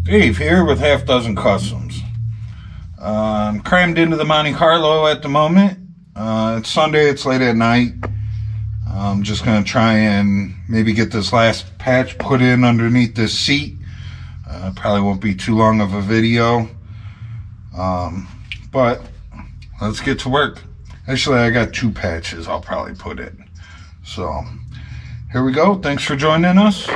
Dave here with Half Dozen Customs. I'm crammed into the Monte Carlo at the moment. It's Sunday, it's late at night. I'm just going to try and maybe get this last patch put in underneath this seat. Probably won't be too long of a video. But let's get to work. Actually, I got 2 patches I'll probably put in. So, here we go. Thanks for joining us.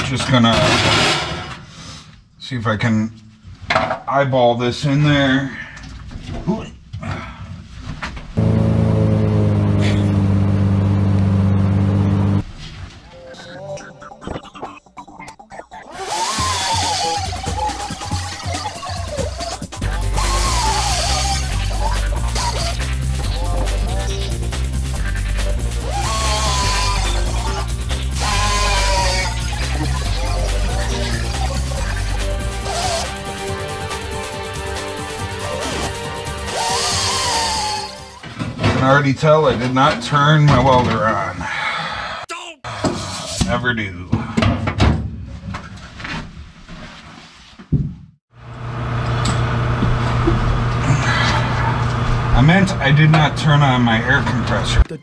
Just gonna see if I can eyeball this in there. Ooh. I can already tell I did not turn my welder on. Never do. I meant I did not turn on my air compressor. But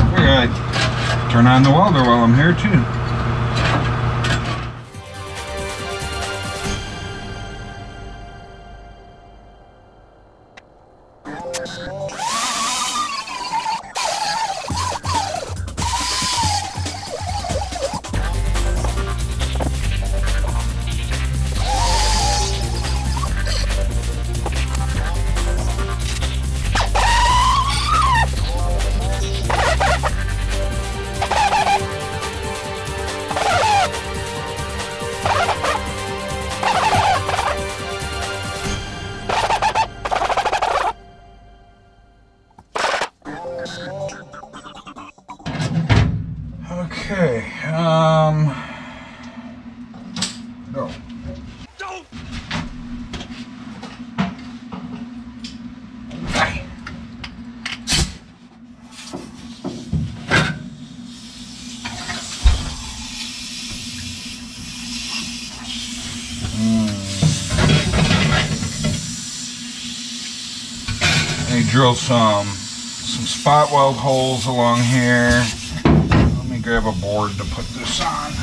figured I'd turn on the welder while I'm here too. Okay, go. Okay. Let me drill some spot weld holes along here. Grab a board to put this on.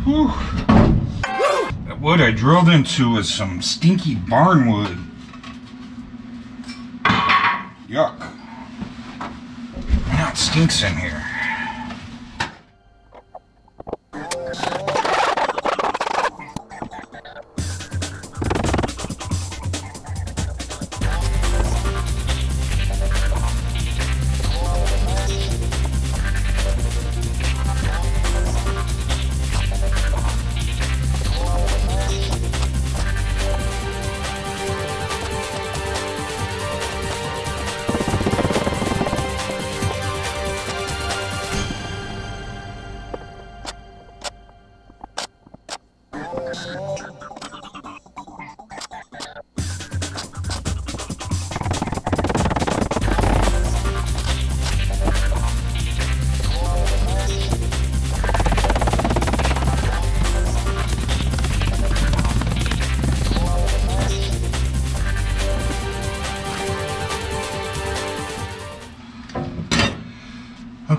Whew. That wood I drilled into is some stinky barn wood. Yuck. Now it stinks in here.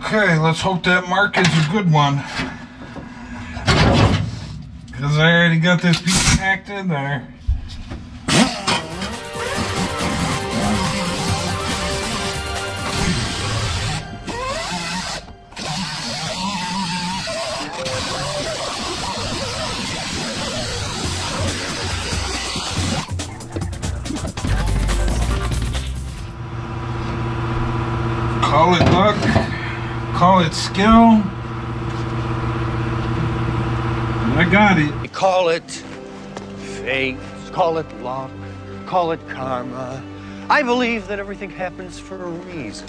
Okay, let's hope that mark is a good one. Because I already got this piece packed in there. Call it luck, call it skill. I got it. Call it fate, call it luck, call it karma. I believe that everything happens for a reason.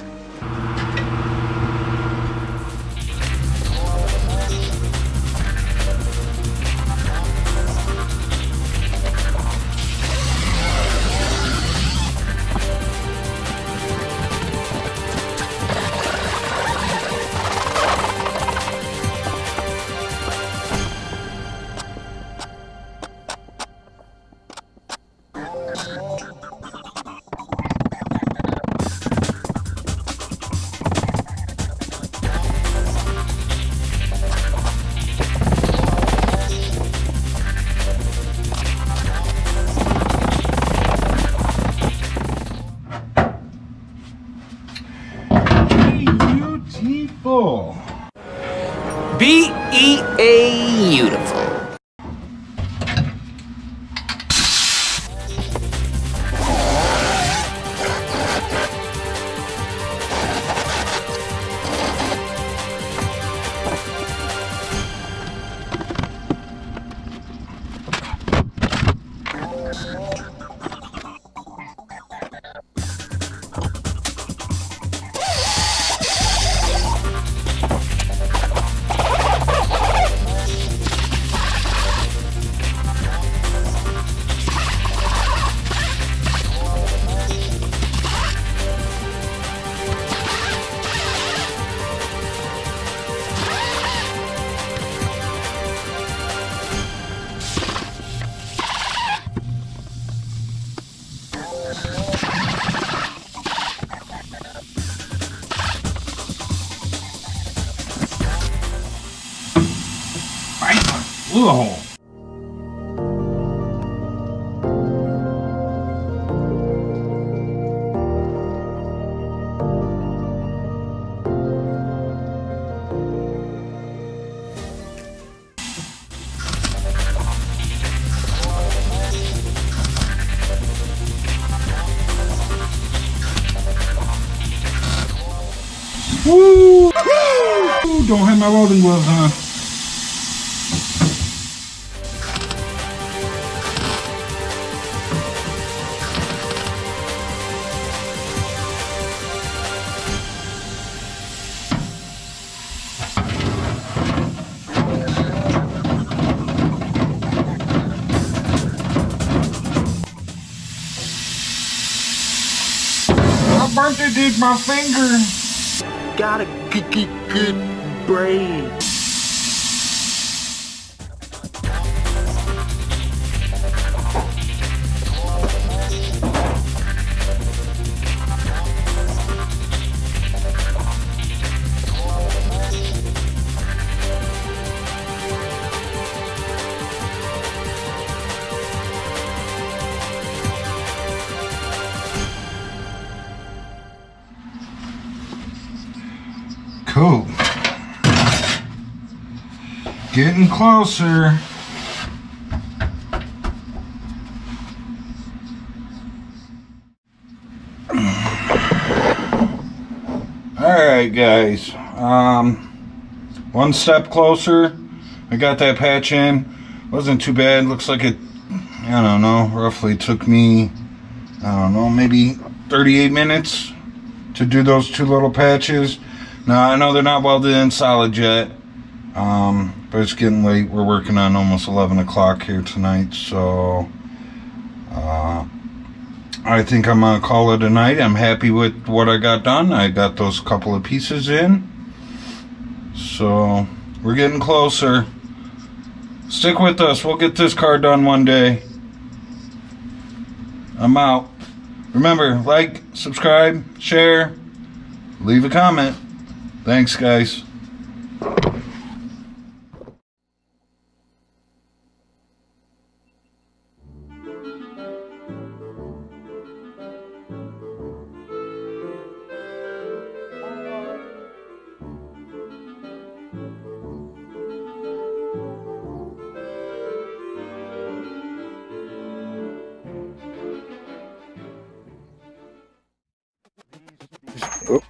Beautiful. B-E-A-beautiful. Blew a hole. Woo! Don't have my welding gloves on. I burnt it with my finger. Got a good brain. Cool. Getting closer. Alright guys, one step closer. I got that patch in. Wasn't too bad. Looks like it, I don't know, roughly took me, I don't know, maybe 38 minutes to do those two little patches. Now I know they're not welded in solid yet, but it's getting late. We're working on almost 11 o'clock here tonight, so I think I'm gonna call it a night. I'm happy with what I got done. I got those couple of pieces in, so we're getting closer. Stick with us. We'll get this car done one day. I'm out. Remember, like, subscribe, share, leave a comment. Thanks, guys. Oh,